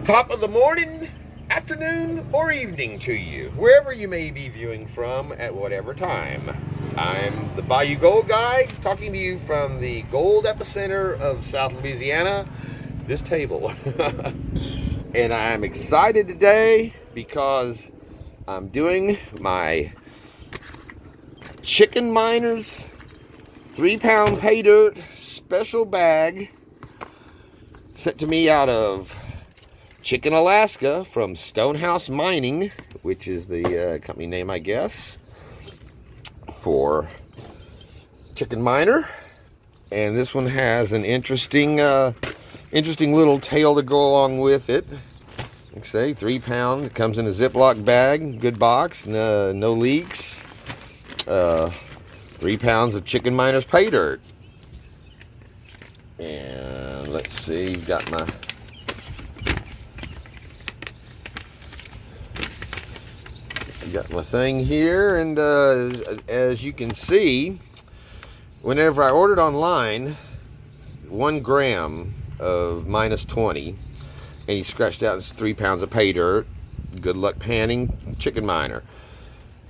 Top of the morning, afternoon, or evening to you, wherever you may be viewing from at whatever time. I'm the Bayou Gold Guy, talking to you from the gold epicenter of South Louisiana, this table. And I'm excited today because I'm doing my Chicken Miners 3-pound Paydirt special bag sent to me out of Chicken, Alaska from Stonehouse Mining, which is the company name, I guess, for Chicken Miner. And this one has an interesting little tale to go along with it. Like I say, 3-pound. It comes in a Ziploc bag, good box, no leaks. 3 pounds of Chicken Miners Paydirt. And let's see, got my thing here, and as you can see, whenever I ordered online 1 gram of -20, and he scratched out 3 pounds of Paydirt, good luck panning, Chicken Miner.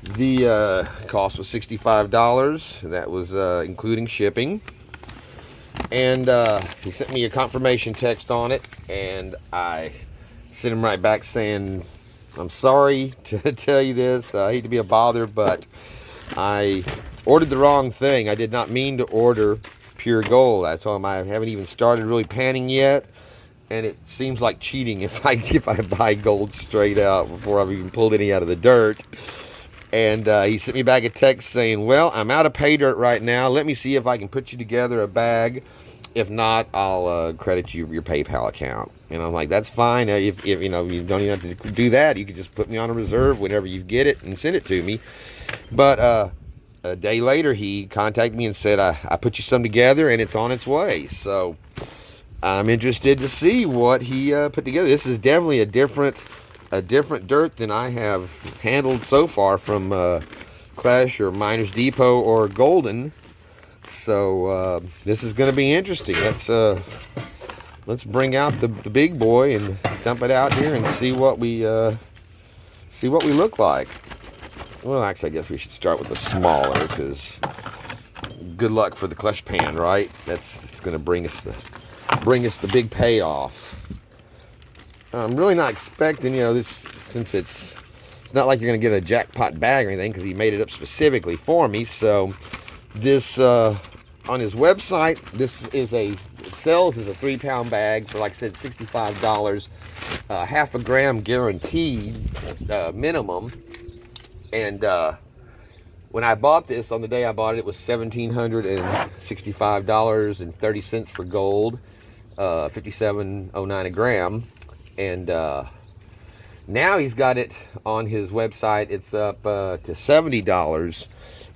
The cost was $65. That was including shipping. And he sent me a confirmation text on it, and I sent him right back saying, I'm sorry to tell you this. I hate to be a bother, but I ordered the wrong thing. I did not mean to order pure gold. I told him I haven't even started really panning yet, and it seems like cheating if I buy gold straight out before I've even pulled any out of the dirt. And he sent me back a text saying, well, I'm out of Paydirt right now. Let me see if I can put you together a bag. If not, I'll credit you your PayPal account. And I'm like, that's fine. If you know, you don't even have to do that. You can just put me on a reserve whenever you get it and send it to me. But a day later, he contacted me and said, I put you some together and it's on its way. So I'm interested to see what he put together. This is definitely a different dirt than I have handled so far from Clash or Miners Depot or Golden. So this is going to be interesting. Let's bring out the big boy and dump it out here and see what we look like. Well, actually, I guess we should start with the smaller, because good luck for the clutch pan, right? It's going to bring us the big payoff. I'm really not expecting, this, since it's not like you're going to get a jackpot bag or anything, because he made it up specifically for me. So this on his website, it sells as a 3-pound bag for, like I said, $65, half a gram guaranteed minimum. And when I bought this, on the day I bought it, it was $1,765.30 for gold, $57.09 a gram. And now he's got it on his website. It's up to $70,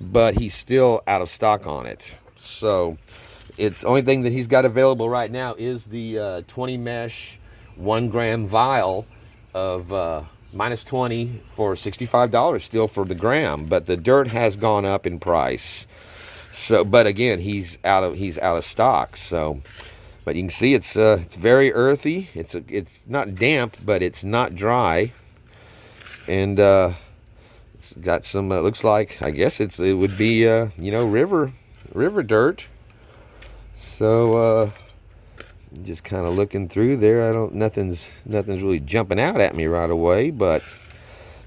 but he's still out of stock on it. So it's the only thing that he's got available right now is the 20 mesh 1 gram vial of -20 for $65 still for the gram. But the dirt has gone up in price. So, but again, he's out of stock. So. But you can see it's very earthy. It's not damp, but it's not dry, and it's got some. Looks like, I guess it would be river dirt. So just kind of looking through there. Nothing's really jumping out at me right away, but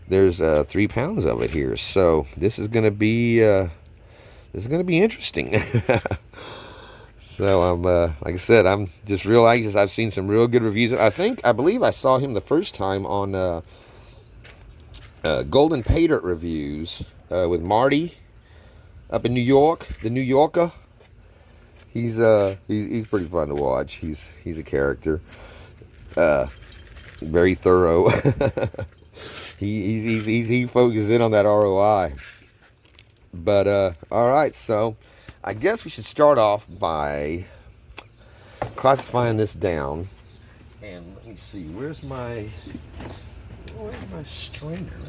there's 3 pounds of it here. So this is gonna be interesting. So I'm, like I said, I'm just real anxious. I've seen some real good reviews. I believe I saw him the first time on Golden Paydirt reviews with Marty up in New York, the New Yorker. He's pretty fun to watch. He's a character. Very thorough. he focuses in on that ROI. But all right, so I guess we should start off by classifying this down. And let me see, where's my strainer?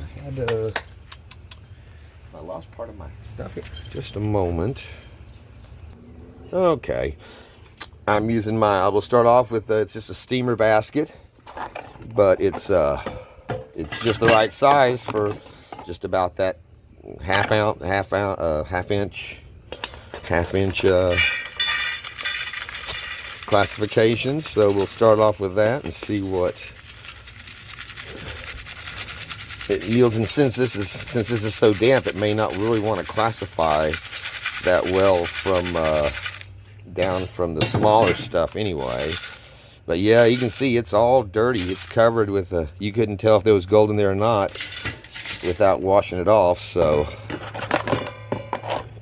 I lost part of my stuff here. Just a moment. Okay. I'm using I will start off with, it's just a steamer basket. but it's just the right size for just about that half inch classification. So we'll start off with that and see what it yields. And since this is so damp, it may not really want to classify that well from down from the smaller stuff anyway. But yeah, you can see it's all dirty. It's covered with you couldn't tell if there was gold in there or not without washing it off. So,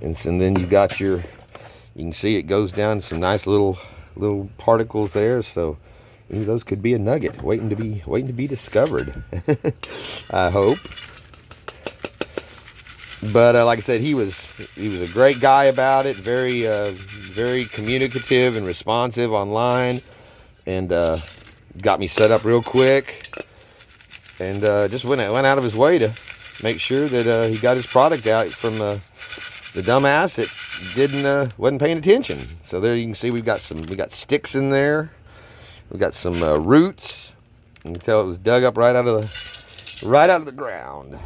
and then you got you can see it goes down to some nice little particles there. So those could be a nugget waiting to be discovered. I hope. But like I said, he was a great guy about it. Very communicative and responsive online, and got me set up real quick, and just went out of his way to make sure that he got his product out from the dumbass that wasn't paying attention. So there you can see we got sticks in there. We got some roots. You can tell it was dug up right out of the ground.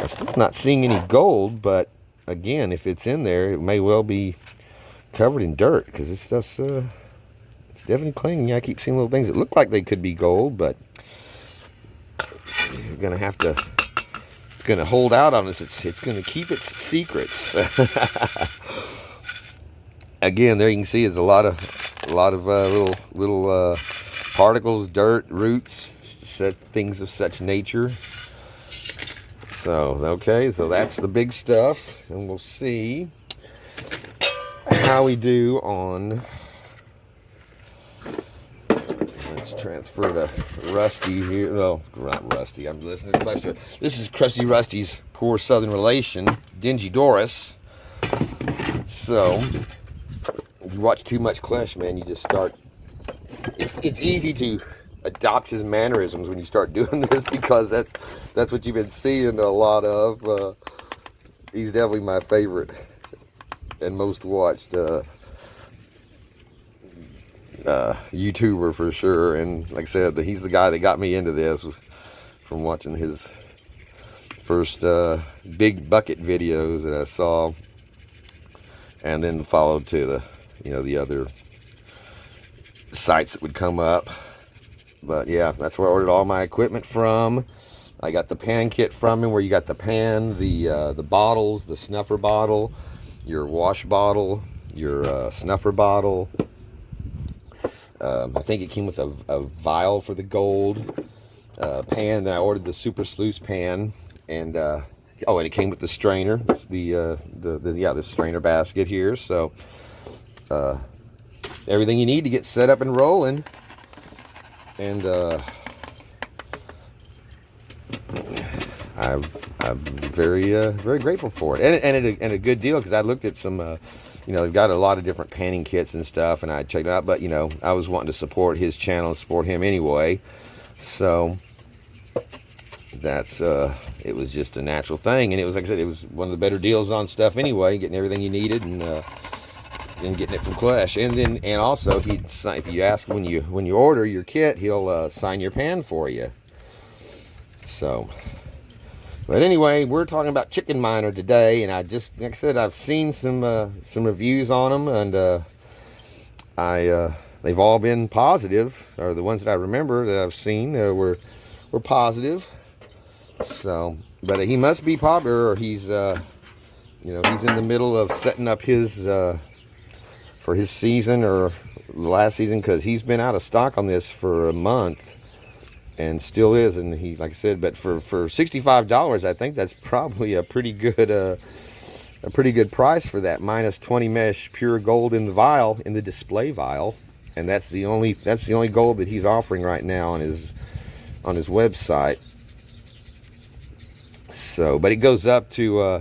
I'm still not seeing any gold, but again, if it's in there, it may well be covered in dirt, because this stuff's it's definitely clinging. Yeah, I keep seeing little things that look like they could be gold, but you're gonna have to. It's gonna hold out on us. It's gonna keep its secrets. Again, there you can see there's a lot of little particles, dirt, roots, things of such nature. So, okay, so that's the big stuff, and we'll see how we do on, let's transfer to Rusty here. No, not Rusty, I'm listening to Cluster. This is Crusty Rusty's poor southern relation, Dingy Doris. So, if you watch too much Clash, man, you just start, it's easy to adopt his mannerisms when you start doing this, because that's what you've been seeing a lot of. He's definitely my favorite and most watched YouTuber for sure. And like I said, he's the guy that got me into this from watching his first big bucket videos that I saw, and then followed to the other sites that would come up. But yeah, that's where I ordered all my equipment from. I got the pan kit from him, where you got the pan, the bottles, the snuffer bottle, your wash bottle, your snuffer bottle. I think it came with a vial for the gold pan. Then I ordered the super sluice pan, and and it came with the strainer, the strainer basket here. So everything you need to get set up and rolling. And I'm very grateful for it, and a good deal, because I looked at some, they've got a lot of different panning kits and stuff, and I checked it out. But I was wanting to support his channel, support him anyway, so that's it was just a natural thing. And it was, like I said, it was one of the better deals on stuff anyway, getting everything you needed, and getting it from Clash. And also, if you ask when you order your kit, he'll sign your pan for you. So, but anyway, we're talking about CHICKENMINER today, and like I said, I've seen some reviews on them, and they've all been positive, or the ones that I remember that I've seen were positive. So, but he must be popular, or he's he's in the middle of setting up his for his season, or last season, because he's been out of stock on this for a month and still is. And he, like I said, but for $65, I think that's probably a pretty good price for that -20 mesh pure gold in the vial, in the display vial. And that's the only gold that he's offering right now on his website. So, but it goes up to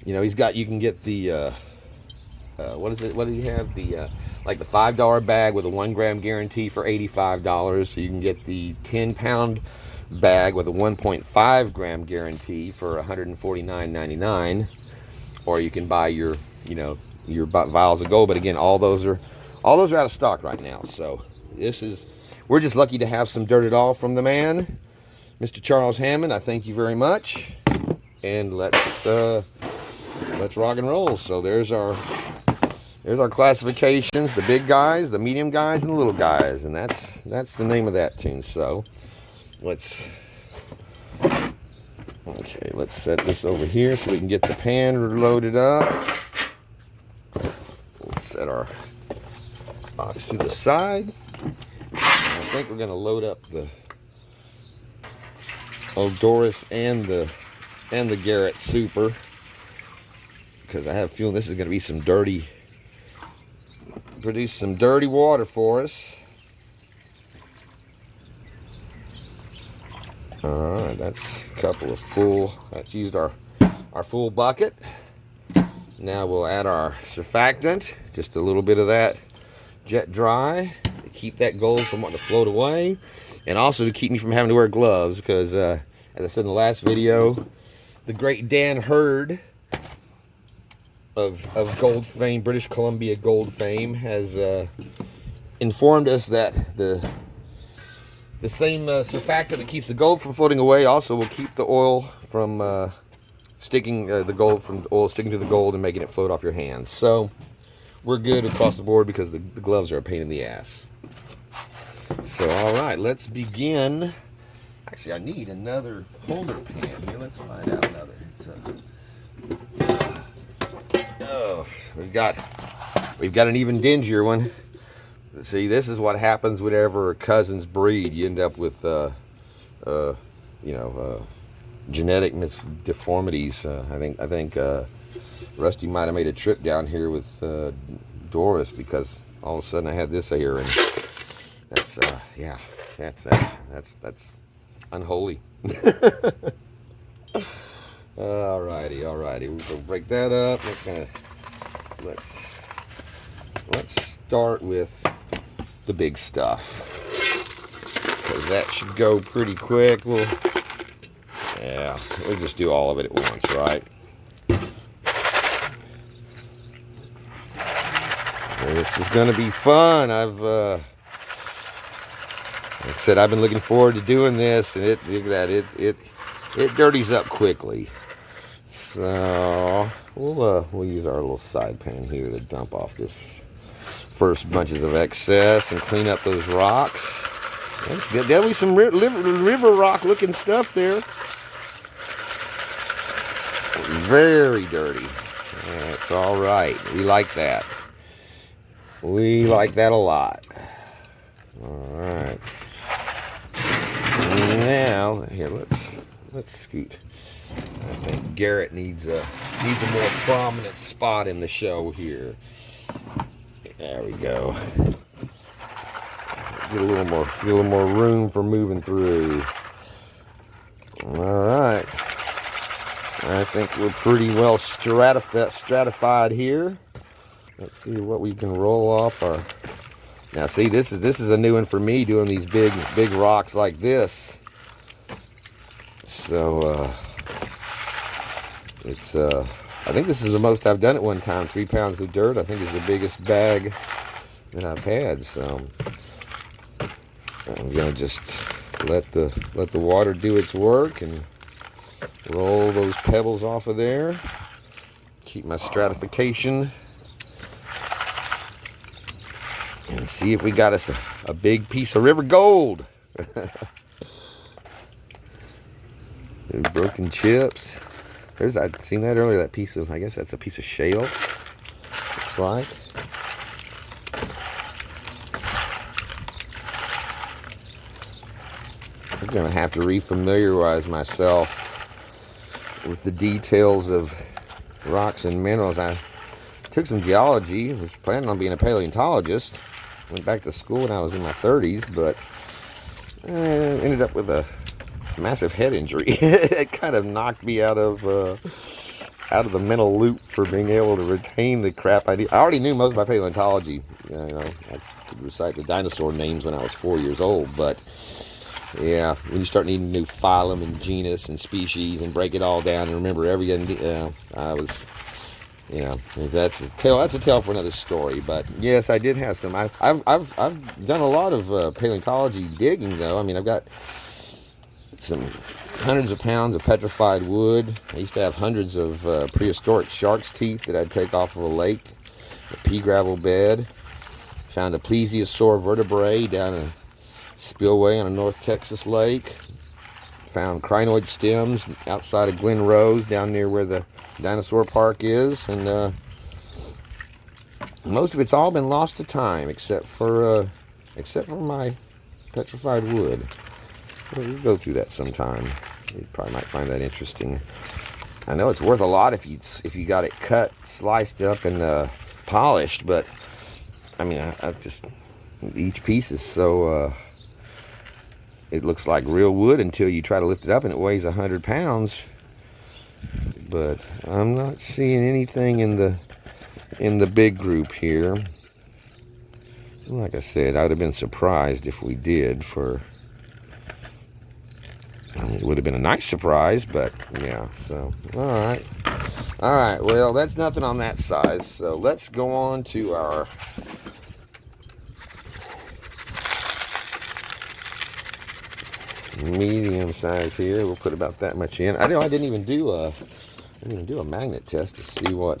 you can get the what is it? What do you have? The like the $5 bag with a 1 gram guarantee for $85. So you can get the 10-pound bag with a 1.5 gram guarantee for $149.99, or you can buy your vials of gold. But again, all those are out of stock right now. So we're just lucky to have some dirt at all from the man, Mr. Charles Hammond. I thank you very much, and let's rock and roll. So there's our classifications: the big guys, the medium guys, and the little guys, and that's the name of that tune. So let's set this over here so we can get the pan loaded up. We'll set our box to the side. I think we're going to load up the old Doris and the Garrett Super, because I have a feeling this is going to be produce some dirty water for us. Alright, that's a couple of that's used our full bucket. Now we'll add our surfactant, just a little bit of that jet dry to keep that gold from wanting to float away, and also to keep me from having to wear gloves, because as I said in the last video, the great Dan Hurd of gold fame, British Columbia gold fame, has informed us that the same surfactant that keeps the gold from floating away also will keep the oil from oil sticking to the gold and making it float off your hands. So we're good across the board, because the gloves are a pain in the ass. So all right, let's begin. Actually, I need another holder pan here. Let's find out another. We've got an even dingier one. See, this is what happens whenever cousins breed. You end up with genetic deformities. I think Rusty might have made a trip down here with Doris, because all of a sudden I had this here, and that's unholy. Alrighty. We'll break that up. Let's start with the big stuff, because that should go pretty quick. We'll just do all of it at once, right? This is going to be fun. Like I said, I've been looking forward to doing this, and it dirties up quickly. So we'll use our little side pan here to dump off this first bunches of excess and clean up those rocks. That's good. There'll be some river rock looking stuff there. Very dirty. That's all right. We like that. We like that a lot. All right. Now here, let's scoot. I think Garrett needs a more prominent spot in the show here. There we go. Get a little more room for moving through. All right. I think we're pretty well stratified here. Let's see what we can roll off our. Now, see, this is a new one for me, doing these big rocks like this. So I think this is the most I've done at one time. 3 pounds of dirt, I think, is the biggest bag that I've had. So I'm gonna just let the water do its work and roll those pebbles off of there. Keep my stratification, and see if we got us a big piece of river gold. Broken chips. I'd seen that earlier, that piece of, I guess that's a piece of shale, looks like. I'm gonna have to refamiliarize myself with the details of rocks and minerals. I took some geology, was planning on being a paleontologist. Went back to school when I was in my 30s, but ended up with a massive head injury. It kind of knocked me out of the mental loop for being able to retain the crap I knew. I already knew most of my paleontology. I could recite the dinosaur names when I was 4 years old, but yeah, when you start needing new phylum and genus and species and break it all down and remember every, I was Yeah, that's a tale. That's a tale for another story. But yes, I did have some. I've done a lot of paleontology digging, though. I mean, I've got some hundreds of pounds of petrified wood. I used to have hundreds of prehistoric shark's teeth that I'd take off of a lake, a pea gravel bed. Found a plesiosaur vertebrae down a spillway on a North Texas lake. Found crinoid stems outside of Glen Rose, down near where the dinosaur park is, and most of it's all been lost to time, except for my petrified wood. We'll go through that sometime. You probably might find that interesting. I know it's worth a lot if you got it cut, sliced up, and polished. But I mean, I just each piece is so it looks like real wood until you try to lift it up and it weighs 100 pounds. But I'm not seeing anything in the big group here. Like I said, I'd have been surprised if we did. It would have been a nice surprise, but yeah. So all right. Well, that's nothing on that size. So let's go on to our medium size here. We'll put about that much in. I know I didn't even do a magnet test to see what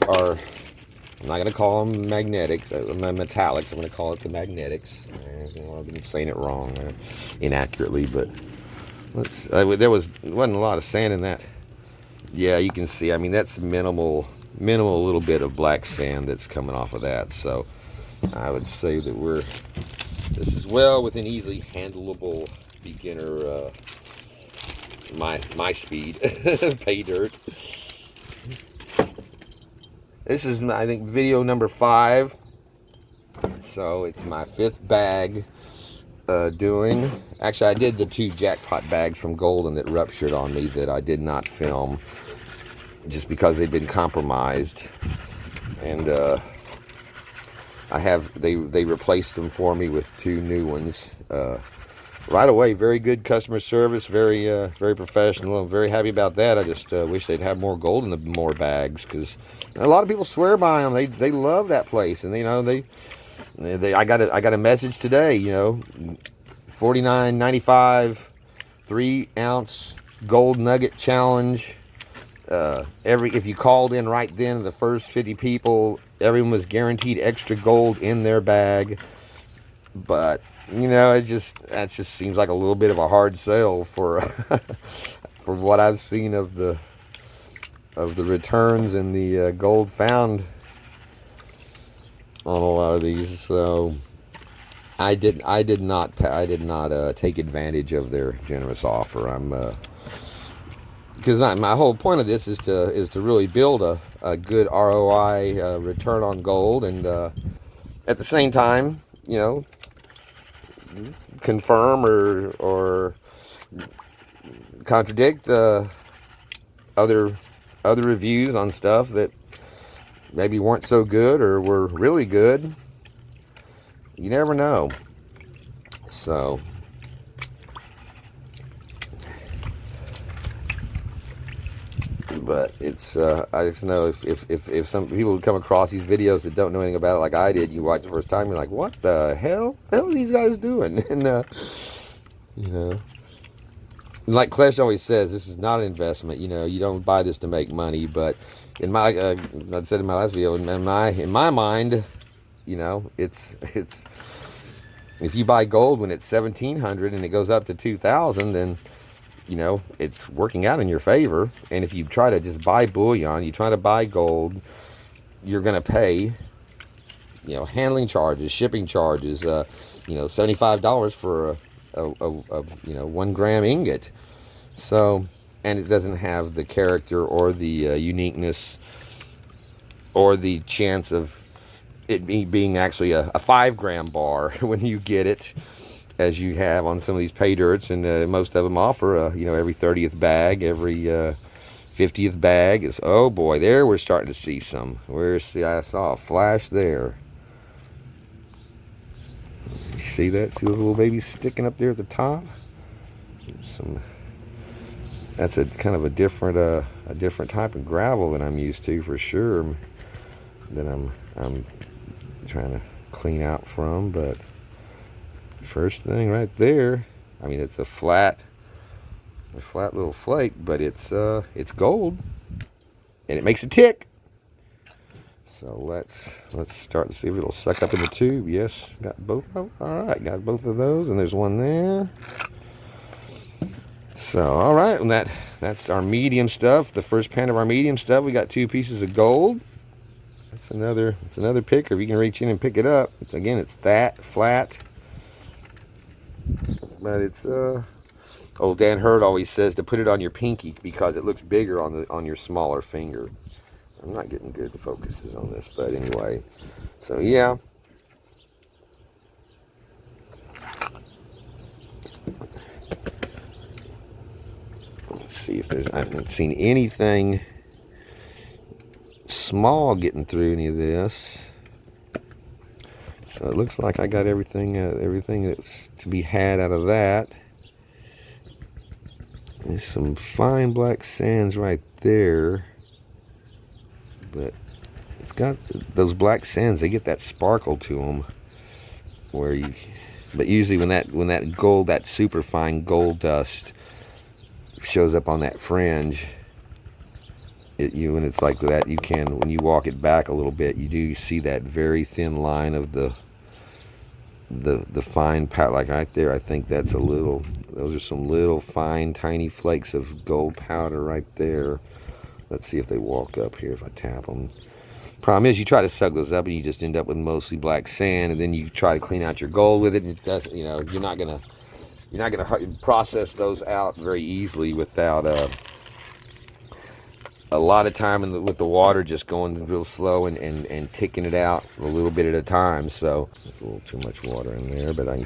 our, I'm not going to call them magnetics, metallics. I'm going to call it the magnetics. I've been saying it wrong, inaccurately, but there wasn't a lot of sand in that. Yeah, you can see. I mean, that's minimal little bit of black sand that's coming off of that. So I would say that this is well within easily handleable beginner, my speed, pay dirt. This is, I think, video number 5. So it's my 5th bag doing. Actually, I did the 2 jackpot bags from Golden that ruptured on me that I did not film just because they'd been compromised. And they replaced them for me with 2 new ones right away. Very good customer service, very professional. I'm very happy about that. I just wish they'd have more gold in the more bags, because a lot of people swear by them. They love that place, and I got a message today. $49.95 3-ounce gold nugget challenge. If you called in right then, the first 50 people, everyone was guaranteed extra gold in their bag. But that just seems like a little bit of a hard sell for for what I've seen of the returns and the gold found on a lot of these. So I did not take advantage of their generous offer. Because my whole point of this is to really build a good ROI, return on gold, and at the same time, confirm or contradict other reviews on stuff that maybe weren't so good or were really good. You never know. So but it's I just know if some people come across these videos that don't know anything about it like I did, you watch the first time, you're like, what the hell are these guys doing? And like Klesh always says, this is not an investment. You don't buy this to make money. But in my I said in my last video, in my mind, it's if you buy gold when it's 1,700 and it goes up to 2,000, then it's working out in your favor. And if you try to just buy bullion, you try to buy gold, you're going to pay, handling charges, shipping charges, $75 for a 1 gram ingot. So, and it doesn't have the character or the uniqueness or the chance of it being actually a 5 gram bar when you get it, as you have on some of these pay dirts. And most of them offer every 30th bag, every 50th bag is, oh boy, there we're starting to see some. I saw a flash there. You see that? See those little babies sticking up there at the top? that's a kind of a different type of gravel than I'm used to for sure. That I'm trying to clean out from. But first thing right there, I mean, it's a flat little flake, but it's gold, and it makes a tick. So let's start to see if it'll suck up in the tube. Yes, got both of them. All right, got both of those, and there's one there. So all right, and that's our medium stuff. The first pan of our medium stuff. We got 2 pieces of gold. It's another picker. If you can reach in and pick it up. It's that flat, but it's old Dan Hurd always says to put it on your pinky because it looks bigger on your smaller finger. I'm not getting good focuses on this, but anyway. So yeah. Let's see if I haven't seen anything small getting through any of this. So it looks like I got everything that's to be had out of that. There's some fine black sands right there, but it's got those black sands. They get that sparkle to them, but usually when that gold, that super fine gold dust shows up on that fringe, when it's like that, when you walk it back a little bit, you do see that very thin line of the fine powder, like right there. I think those are some little fine tiny flakes of gold powder right there. Let's see if they walk up here if I tap them. Problem is, you try to suck those up and you just end up with mostly black sand, and then you try to clean out your gold with it, and it doesn't, you're not gonna process those out very easily without a lot of time with the water just going real slow and ticking it out a little bit at a time. So there's a little too much water in there, but I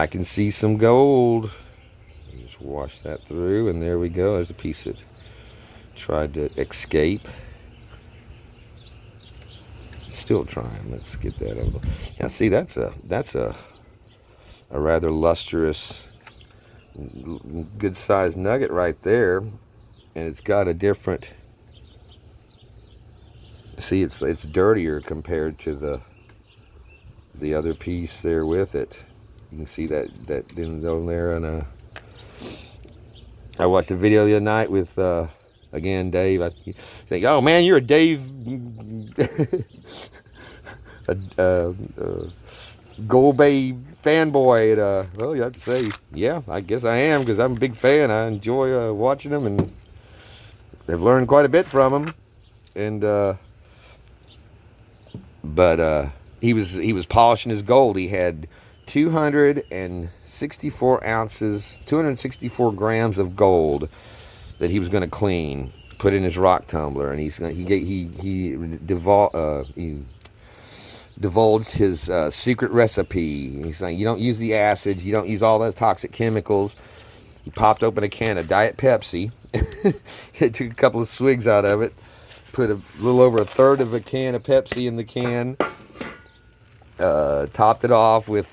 can see some gold. Just wash that through, and there we go. There's a piece that tried to escape. Still trying. Let's get that over. Now see, that's a rather lustrous, good sized nugget right there. And it's got a different, see, it's dirtier compared to the other piece there with it. You can see that down there. And I watched a video the other night with again Dave. I think, oh man, you're a Dave Gold Bay fanboy. And well, you have to say, yeah, I guess I am, because I'm a big fan. I enjoy watching them, and they've learned quite a bit from him. And but he was polishing his gold. He had 264 ounces, 264 grams of gold that he was going to clean, put in his rock tumbler, and he divulged his secret recipe. He's saying, you don't use the acids, you don't use all those toxic chemicals. He popped open a can of Diet Pepsi. He took a couple of swigs out of it, put a little over a third of a can of Pepsi in the can, topped it off with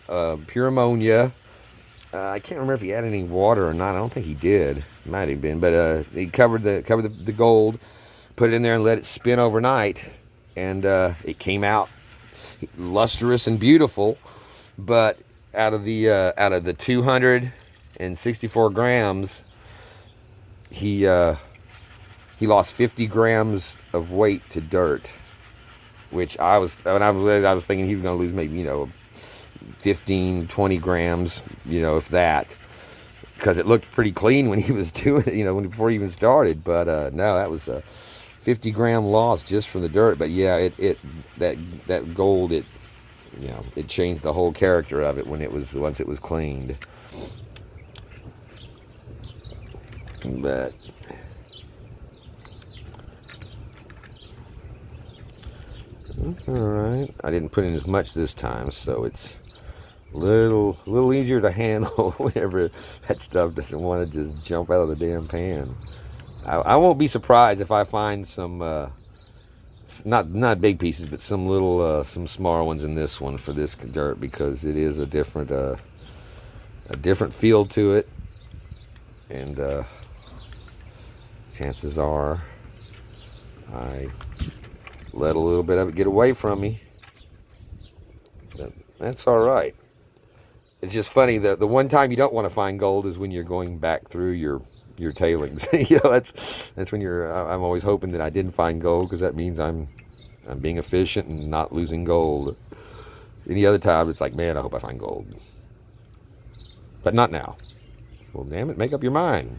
pure ammonia. I can't remember if he had any water or not. I don't think he did. Might have been, but he covered the gold, put it in there, and let it spin overnight, and it came out lustrous and beautiful. But out of the 264 grams, he lost 50 grams of weight to dirt, which I was thinking he was going to lose maybe 15, 20 grams, if that, because it looked pretty clean when he was doing it, before he even started. But no, that was a 50 gram loss just from the dirt. But yeah, that gold, it changed the whole character of it once it was cleaned. But all right, I didn't put in as much this time, so it's a little easier to handle whenever that stuff doesn't want to just jump out of the damn pan. I won't be surprised if I find some not big pieces, but some little some smaller ones in this one for this dirt, because it is a different feel to it. And chances are I let a little bit of it get away from me. But that's all right. It's just funny that the one time you don't want to find gold is when you're going back through your tailings. That's when you're. I'm always hoping that I didn't find gold, because that means I'm being efficient and not losing gold. Any other time, it's like, man, I hope I find gold. But not now. Well, damn it, make up your mind.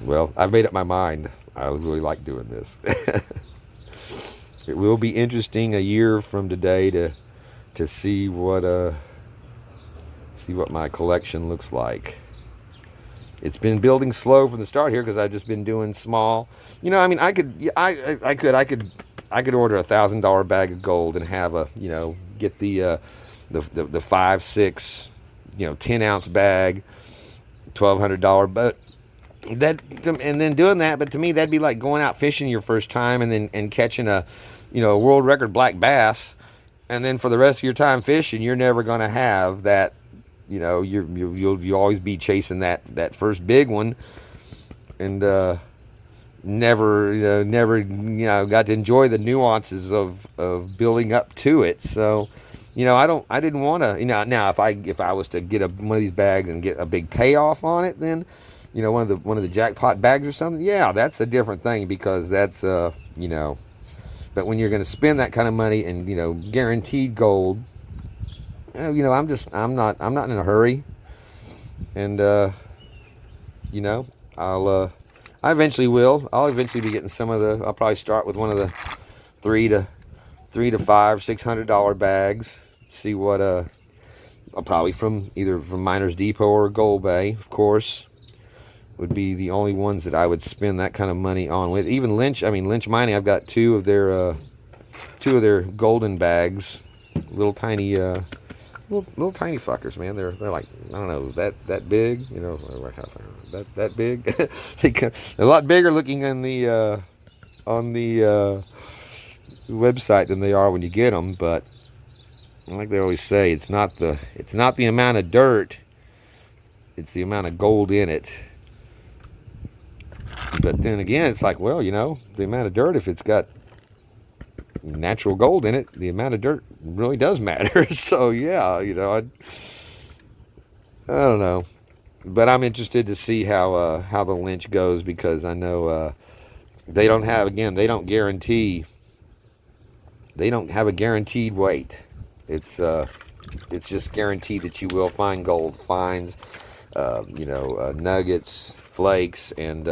Well, I've made up my mind. I really like doing this. It will be interesting a year from today to see what my collection looks like. It's been building slow from the start here, because I've just been doing small. You know, I mean, I could order $1,000 bag of gold and have get the 5, 6, 10-ounce bag, $1,200. But and then doing that, but to me that'd be like going out fishing your first time and catching a world record black bass, and then for the rest of your time fishing, you're never going to have that. You'll always be chasing that first big one, and never got to enjoy the nuances of building up to it. So, I didn't want to. Now if I was to get one of these bags and get a big payoff on it, then one of the jackpot bags or something, yeah, that's a different thing, because that's But when you're going to spend that kind of money and guaranteed gold, I'm not in a hurry, and I eventually will. I'll eventually be getting some of the. I'll probably start with one of the $300 to $500, $600 bags. See what I'll probably either from Miners Depot or Gold Bay, of course, would be the only ones that I would spend that kind of money on with. Even Lynch Mining, I've got two of their golden bags, little tiny tiny fuckers, man. They're like, I don't know, that big, that big. They're a lot bigger looking on the website than they are when you get them. But like they always say, it's not the amount of dirt, it's the amount of gold in it. But then again, it's like, well, the amount of dirt, if it's got natural gold in it, the amount of dirt really does matter. So yeah, I don't know, but I'm interested to see how the Lynch goes, because I know they don't have a guaranteed weight. It's just guaranteed that you will find gold fines, nuggets, flakes, and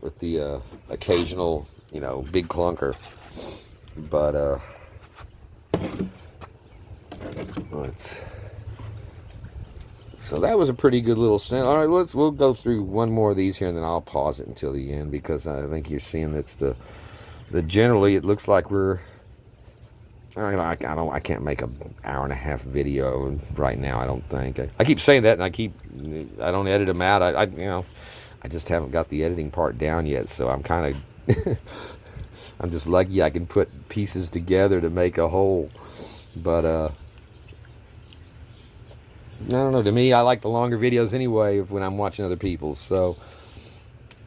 with the occasional big clunker. But so that was a pretty good little sample. All right, we'll go through one more of these here, and then I'll pause it until the end, because I think you're seeing that's the generally it looks like we're. I can't make an hour-and-a-half video right now. I don't think. I keep saying that, and I don't edit them out. I just haven't got the editing part down yet, so I'm kind of. I'm just lucky I can put pieces together to make a whole. But I don't know. To me, I like the longer videos anyway when I'm watching other people's. So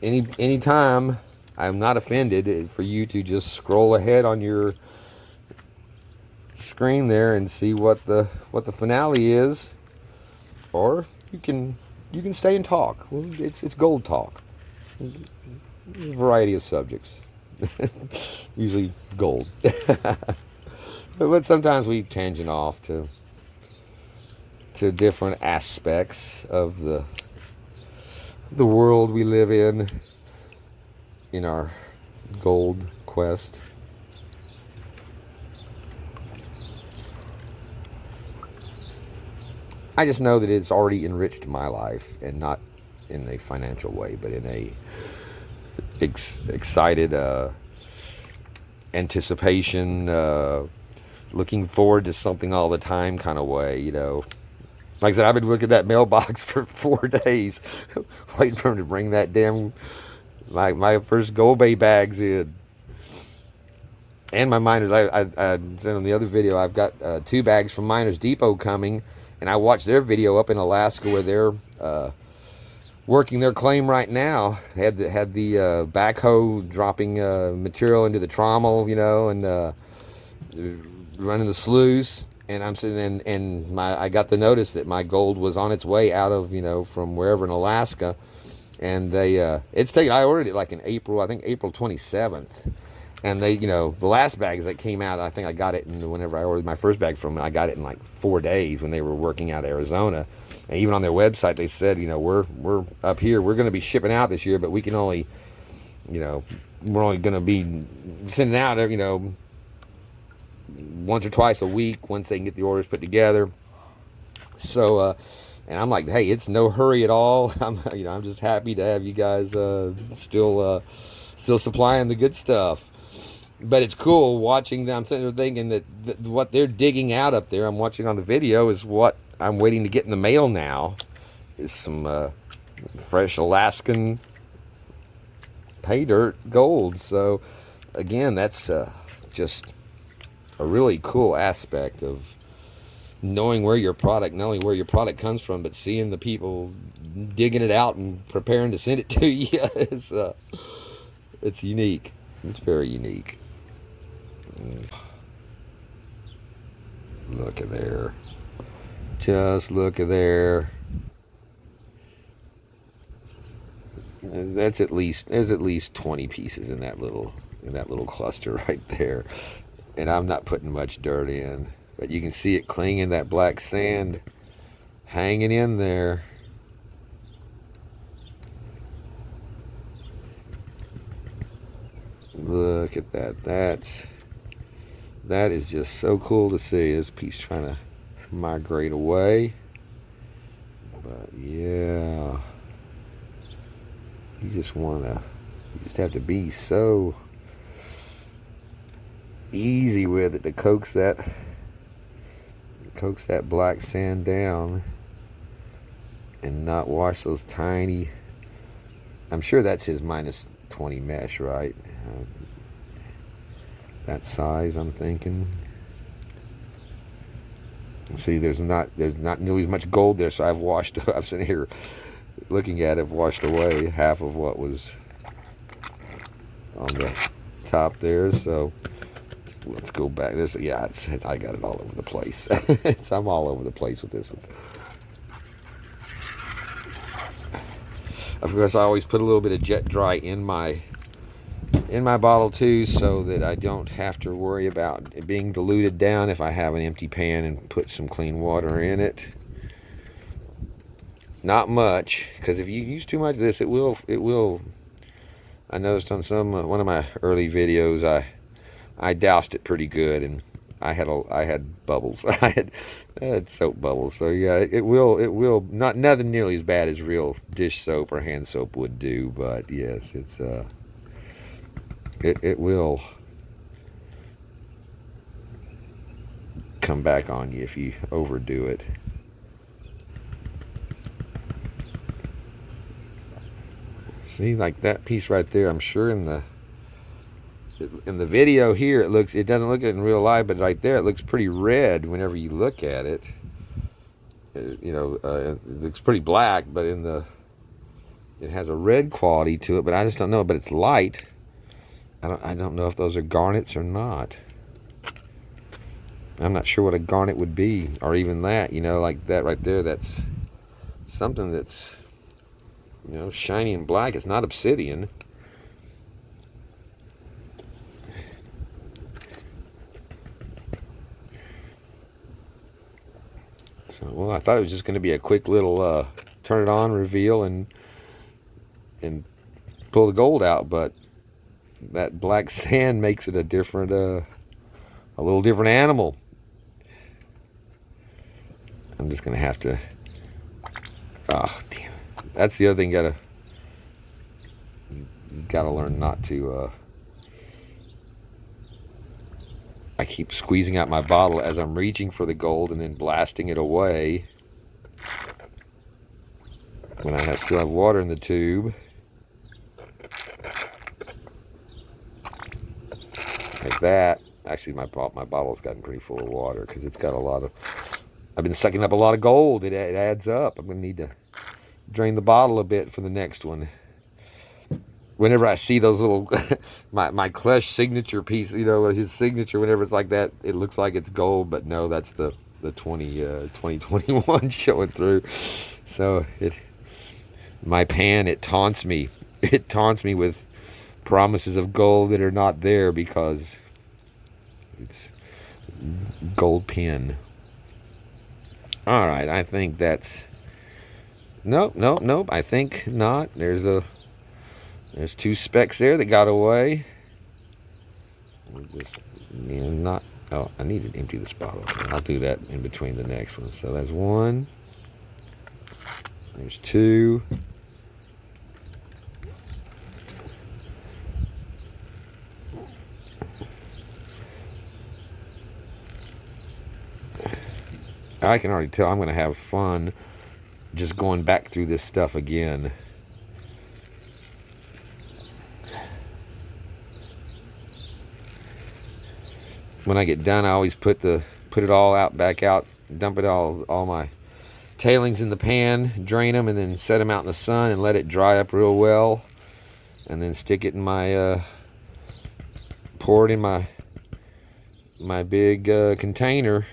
anytime, I'm not offended for you to just scroll ahead on your screen there and see what the finale is, or you can stay and talk. Well, it's gold talk. A variety of subjects. Usually gold. But sometimes we tangent off to different aspects of the world we live in our gold quest. I just know that it's already enriched my life, and not in a financial way, but in a excited anticipation, looking forward to something all the time kind of way. Like I said, I've been looking at that mailbox for 4 days, waiting for him to bring that damn my first Gold Bay bags in. And my miners, I said on the other video, I've got 2 bags from Miners Depot coming, and I watched their video up in Alaska where they're working their claim right now. Had the backhoe dropping material into the trommel, you know, and running the sluice. And I'm sitting and I got the notice that my gold was on its way out of, you know, from wherever in Alaska. And they it's taken, I ordered it like in April, I think April 27th. And they, you know, the last bags that came out, I think I got it in, whenever I ordered my first bag from them, I got it in like 4 days when they were working out of Arizona. And even on their website, they said, you know, we're up here, we're going to be shipping out this year, but we can only, you know, we're only going to be sending out, you know, once or twice a week once they can get the orders put together. So, and I'm like, hey, it's no hurry at all. I'm just happy to have you guys still supplying the good stuff. But it's cool watching them. I'm thinking that what they're digging out up there, I'm watching on the video, is what I'm waiting to get in the mail now. Is some fresh Alaskan Paydirt gold. So, again, that's just a really cool aspect of knowing where your product, not only where your product comes from, but seeing the people digging it out and preparing to send it to you. It's unique. It's very unique. Look at there. Just look at there. There's at least 20 pieces in that little cluster right there. And I'm not putting much dirt in, but you can see it clinging, that black sand hanging in there. Look at that. That is just so cool to see. This piece trying to migrate away. But yeah, you just have to be so easy with it to coax that black sand down and not wash those tiny, I'm sure that's his -20 mesh, right? That size, I'm thinking. See, there's not nearly as much gold there, so I'm sitting here looking at it, I've washed away half of what was on the top there. So let's go back. I got it all over the place. I'm all over the place with this one. Of course, I always put a little bit of jet dry in my bottle too, so that I don't have to worry about it being diluted down if I have an empty pan and put some clean water in it. Not much, because if you use too much of this, it will. I noticed on one of my early videos, I doused it pretty good, and I had bubbles. I had soap bubbles. So yeah, it will not nothing nearly as bad as real dish soap or hand soap would do, but yes, it's it will come back on you if you overdo it. See, like that piece right there, I'm sure in the video here it doesn't look it in real life, but right there it looks pretty red whenever you look at it. It looks pretty black, but it has a red quality to it, but I just don't know. But it's light. I don't know if those are garnets or not. I'm not sure what a garnet would be, or even that, like that right there. That's something that's, shiny and black. It's not obsidian. So, well, I thought it was just going to be a quick little turn it on, reveal, and pull the gold out, but that black sand makes it a little different animal. I'm just going to have to, oh, damn. That's the other thing, you gotta learn not to, I keep squeezing out my bottle as I'm reaching for the gold and then blasting it away when I still have water in the tube. Like that. Actually, my bottle's gotten pretty full of water because it's got I've been sucking up a lot of gold. It adds up. I'm going to need to drain the bottle a bit for the next one. Whenever I see those little, my Klesh signature piece, you know, his signature, whenever it's like that, it looks like it's gold, but no, that's the 2021 showing through. So my pan, it taunts me. It taunts me with promises of gold that are not there because it's gold pen. All right, I think that's, nope, I think not. There's 2 specks there that got away. Oh, I need to empty this bottle. I'll do that in between the next one. So there's 1. There's 2. I can already tell I'm going to have fun just going back through this stuff again. When I get done, I always put it all back out, dump it all my tailings in the pan, drain them, and then set them out in the sun and let it dry up real well, and then stick it in my pour it in my big container.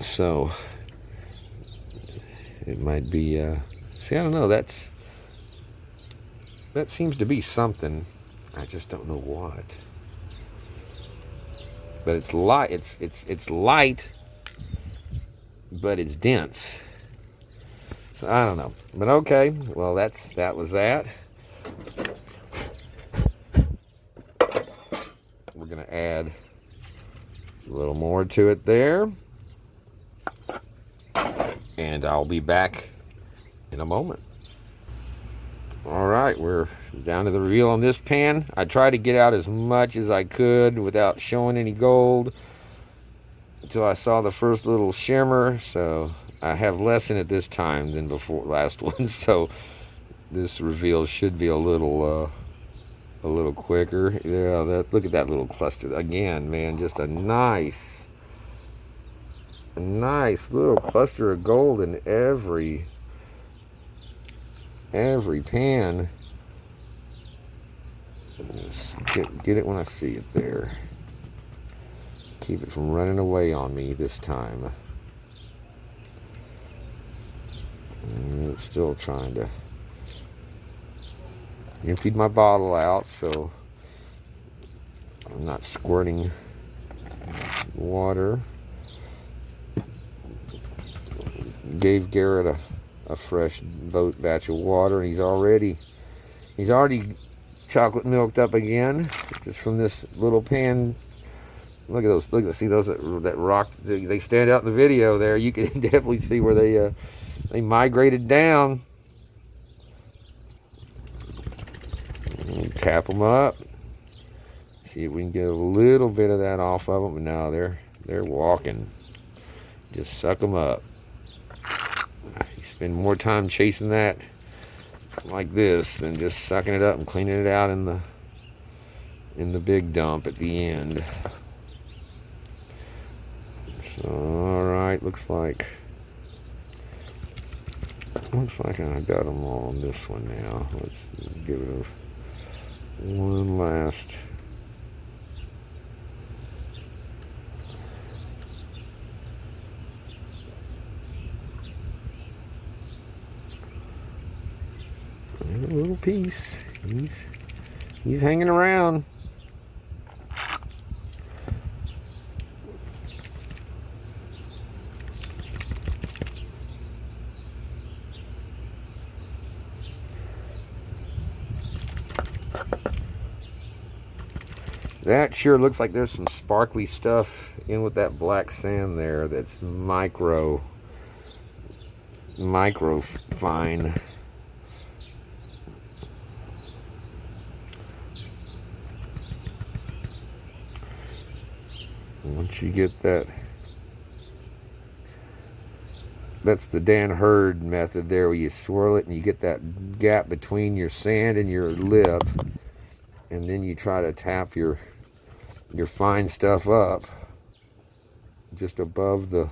So it might be see, I don't know, that seems to be something. I just don't know what. But it's light. It's light, but it's dense. So I don't know. But okay. Well, that was that. We're gonna add a little more to it there, and I'll be back in a moment. All right, we're down to the reveal on this pan. I tried to get out as much as I could without showing any gold until I saw the first little shimmer. So I have less in it this time than before last one. So this reveal should be a little quicker. Yeah, look at that little cluster again, man. Just a nice little cluster of gold in every pan. Just get it when I see it there. Keep it from running away on me this time. And it's still trying to. Emptied my bottle out, so I'm not squirting water. Gave Garrett a fresh batch of water, and he's already chocolate milked up again, just from this little pan. Look at those. See those that rock. They stand out in the video there. You can definitely see where they migrated down. Tap them up. See if we can get a little bit of that off of them. But now they're walking. Just suck them up. You spend more time chasing that like this than just sucking it up and cleaning it out in the big dump at the end. So, all right, looks like I got them all on this one now. Let's give it one last. A little piece. He's hanging around. That sure looks like there's some sparkly stuff in with that black sand there. That's micro fine. Once you get that, that's the Dan Hurd method there, where you swirl it and you get that gap between your sand and your lip, and then you try to tap your fine stuff up just above the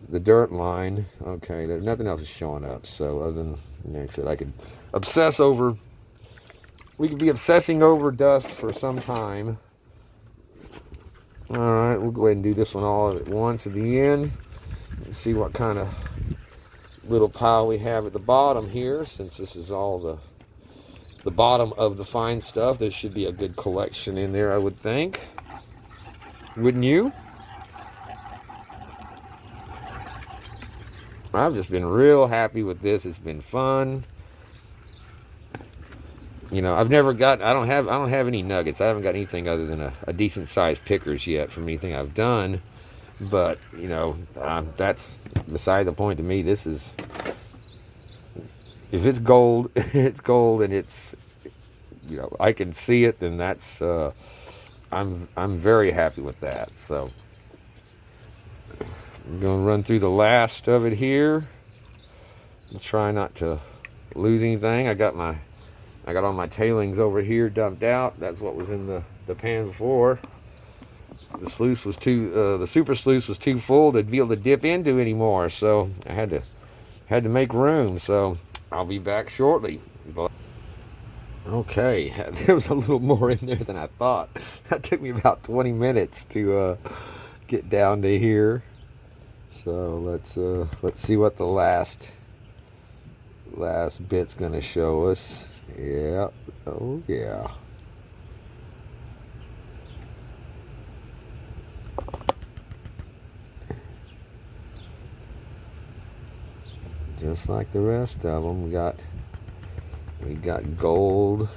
the dirt line. Okay, there's nothing else is showing up. So other than, like I said, I could obsess over. We could be obsessing over dust for some time. All right, we'll go ahead and do this one all at once at the end. Let's see what kind of little pile we have at the bottom here. Since this is all the bottom of the fine stuff, there should be a good collection in there, I would think. Wouldn't you? I've just been real happy with this. It's been fun. You know, I don't have any nuggets. I haven't got anything other than a decent sized pickers yet from anything I've done. But, you know, that's beside the point to me. This is, if it's gold, it's gold, and it's, you know, I can see it, then that's, I'm very happy with that. So I'm going to run through the last of it here. I'll try not to lose anything. I got all my tailings over here dumped out. That's what was in the pan before. The sluice was the super sluice was too full to be able to dip into anymore. So I had to make room. So I'll be back shortly. Okay, there was a little more in there than I thought. That took me about 20 minutes to get down to here. So let's see what the last bit's gonna show us. Yeah. Oh yeah. Just like the rest of them, we got gold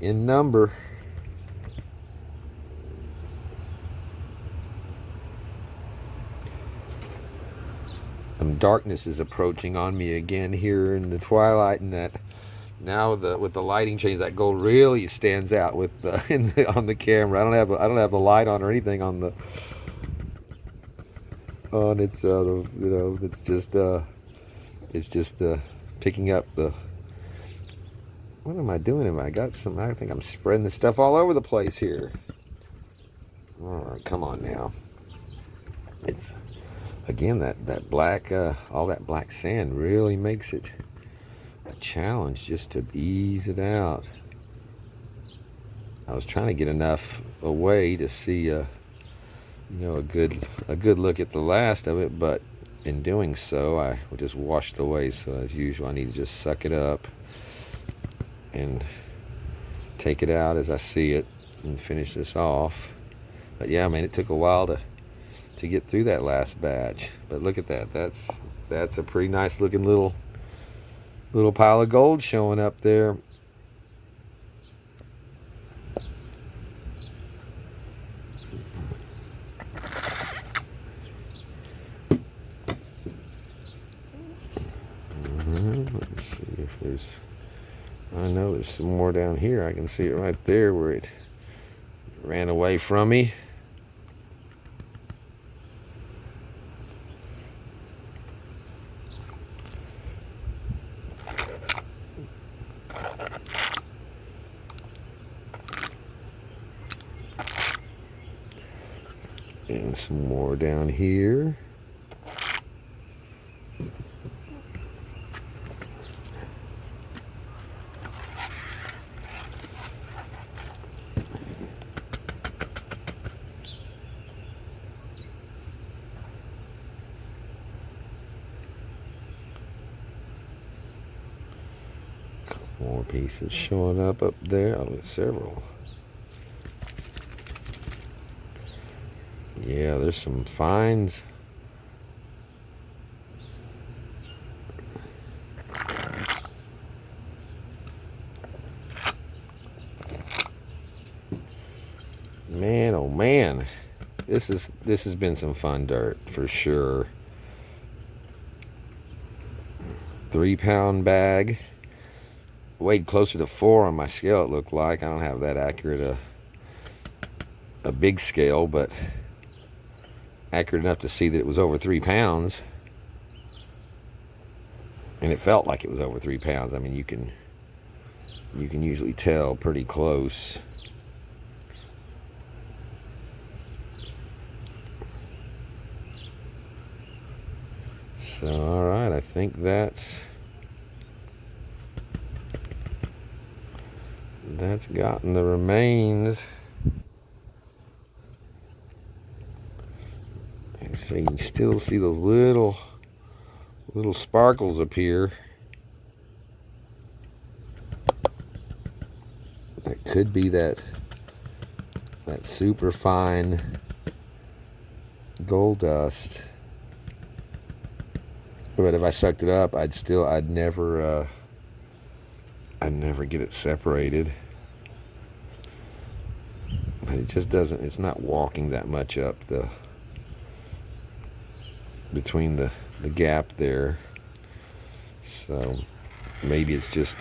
in number. Darkness is approaching on me again here in the twilight, and that now with the lighting change, that gold really stands out with on the camera. I don't have the light on or anything on its you know, it's just picking up the. What am I doing? I think I'm spreading this stuff all over the place here. All right, come on now. It's again that black, all that black sand really makes it a challenge just to ease it out. I was trying to get enough away to see, you know, a good look at the last of it, but in doing so, I just washed away. So as usual, I need to just suck it up and take it out as I see it and finish this off. But yeah, man, it took a while to get through that last batch. But look at that. That's a pretty nice looking little pile of gold showing up there. Let's see if there's, I know there's some more down here. I can see it right there where it ran away from me. And some more down here. More pieces showing up there. Oh, there's several. Yeah, there's some finds. Man, oh man. This has been some fun dirt for sure. 3-pound bag. Weighed closer to 4 on my scale, it looked like. I don't have that accurate a big scale, but accurate enough to see that it was over 3 pounds. And it felt like it was over 3 pounds. I mean, you can usually tell pretty close. So, all right, I think that's gotten the remains. And so you can still see those little sparkles appear. That could be that super fine gold dust. But if I sucked it up, I'd never get it separated. But it just doesn't, it's not walking that much up between the gap there. So maybe it's just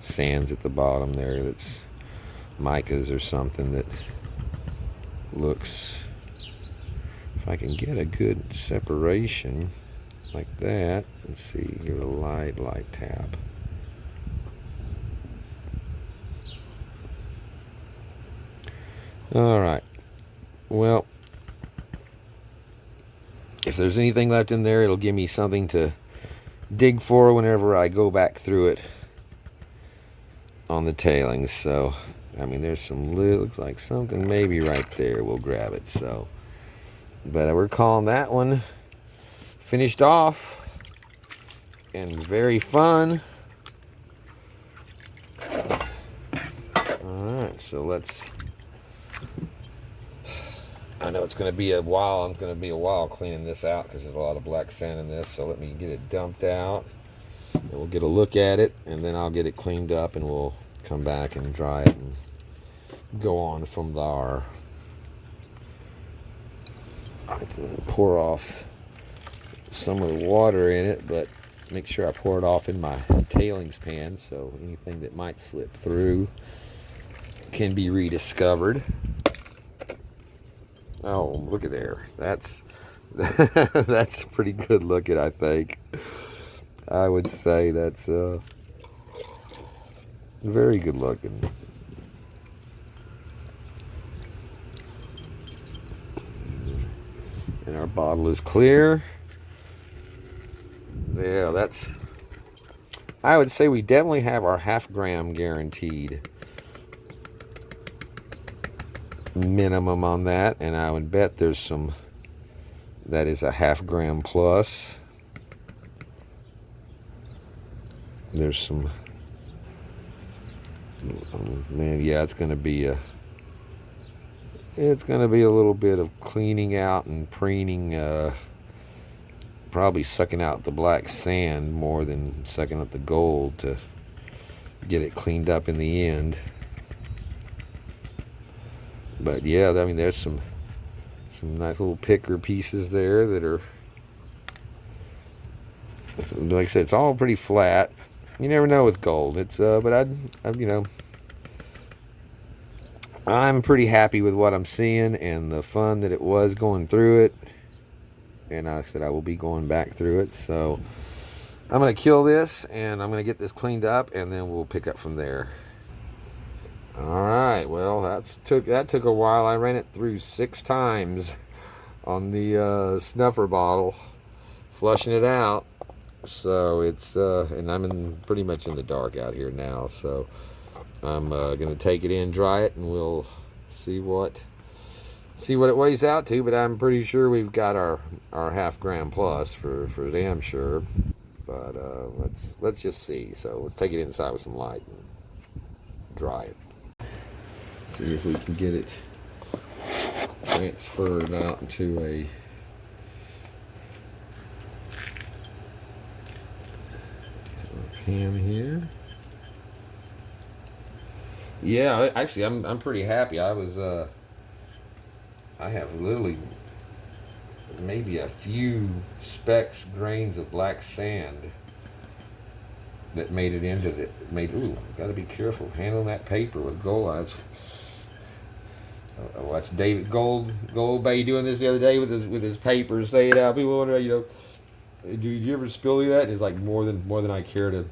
sands at the bottom there, that's micas or something that looks, if I can get a good separation like that. Let's see, give it a light tap. All right, well, if there's anything left in there, it'll give me something to dig for whenever I go back through it on the tailings. So I mean, there's some, looks like something maybe right there. We'll grab it. So, but we're calling that one finished off and very fun. All right, so let's, I know it's going to be a while. I'm going to be a while cleaning this out because there's a lot of black sand in this. So let me get it dumped out and we'll get a look at it, and then I'll get it cleaned up and we'll come back and dry it and go on from there. I can pour off some of the water in it, but make sure I pour it off in my tailings pan so anything that might slip through can be rediscovered. Oh, look at there. That's that's pretty good looking, I think. I would say that's very good looking. And our bottle is clear. Yeah, that's, I would say we definitely have our 1/2 gram guaranteed minimum on that, and I would bet there's some that is a 1/2 gram plus. There's some, man, yeah, it's going to be a little bit of cleaning out and preening, probably sucking out the black sand more than sucking out the gold to get it cleaned up in the end. But yeah, I mean, there's some nice little picker pieces there that are, like I said, it's all pretty flat. You never know with gold. It's but I'd you know, I'm pretty happy with what I'm seeing and the fun that it was going through it. And I said I will be going back through it. So I'm going to kill this and I'm going to get this cleaned up and then we'll pick up from there. All right, well, that took a while. I ran it through 6 times on the snuffer bottle, flushing it out. So it's and I'm pretty much in the dark out here now. So I'm going to take it in, dry it, and we'll see what it weighs out to. But I'm pretty sure we've got our 1/2 gram plus for damn sure. But let's just see. So let's take it inside with some light and dry it. See if we can get it transferred out into a pan here. Yeah, actually, I'm pretty happy. I have literally maybe a few specks, grains of black sand that made it into the ooh, got to be careful handling that paper with gold lines. I watched David Goldbay doing this the other day with his papers, saying out. People wonder, you know, do you ever spill that? And it's like more than I care to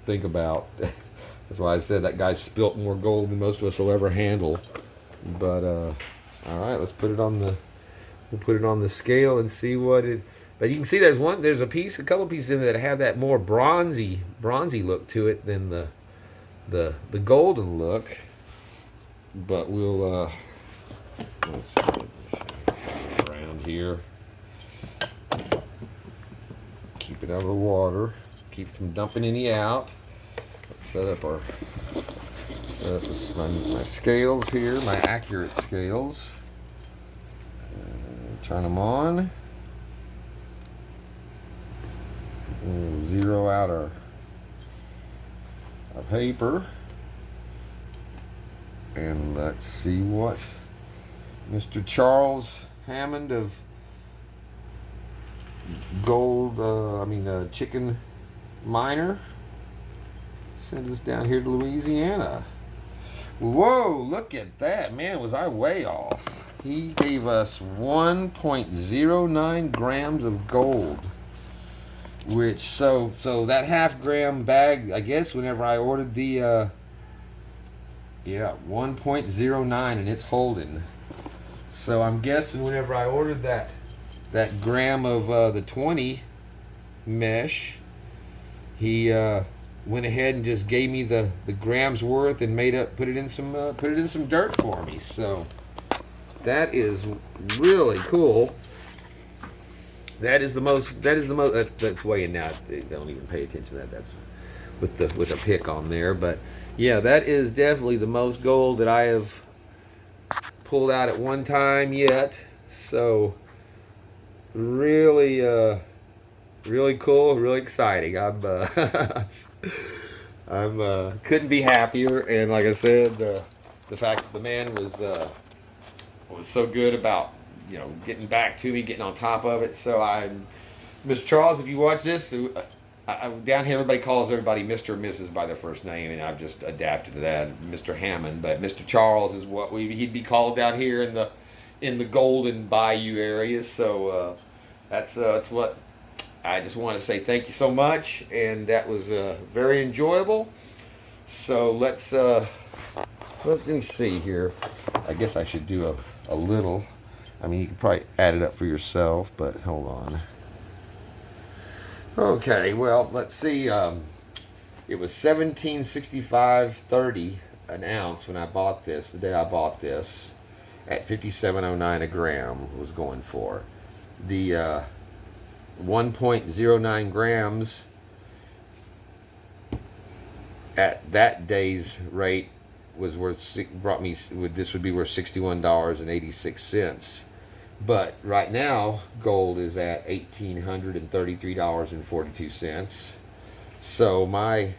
think about. That's why I said that guy spilt more gold than most of us will ever handle. But All right, let's put it on the. We'll put it on the scale and see what it. But you can see there's a couple pieces in there that have that more bronzy look to it than the golden look. But we'll let's see, around here. Keep it out of the water. Keep from dumping any out. Let's set up my scales here, my accurate scales. Turn them on. We'll zero out our paper. And let's see what Mr. Charles Hammond of Chicken Miner sent us down here to Louisiana. Whoa, look at that. Man, was I way off. He gave us 1.09 grams of gold. Which, so that half-gram bag, I guess whenever I ordered the, 1.09, and it's holding. So I'm guessing whenever I ordered that gram of the 20 mesh, he went ahead and just gave me the grams worth and put it in some dirt for me. So that is really cool. That's weighing now. They don't even pay attention to that. That's with a pick on there. But yeah, that is definitely the most gold that I have pulled out at one time yet. So really really cool, really exciting. I'm couldn't be happier, and like I said, the fact that the man was so good about getting back to me, getting on top of it. So Mr. Charles, if you watch this, down here everybody calls everybody Mr. and Mrs. by their first name, and I've just adapted to that, Mr. Hammond. But Mr. Charles is what he'd be called down here in the Golden Bayou area. So that's what I just want to say. Thank you so much, and that was very enjoyable. So let me see here. I guess I should do a little. I mean, you can probably add it up for yourself, but hold on. Okay, well, let's see. It was $17.65.30 an ounce when I bought this. The day I bought this, at $57.09 a gram was going for. The 1.09 grams at that day's rate was worth this would be worth $61.86. But right now, gold is at $1,833.42. So my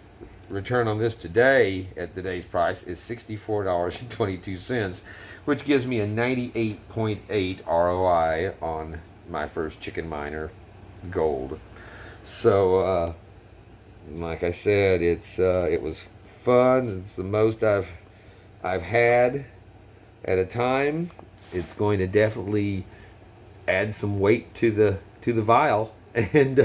return on this today at today's price is $64.22, which gives me a 98.8 ROI on my first Chicken Miner gold. So like I said, it was fun. It's the most I've had at a time. It's going to definitely add some weight to the vial, and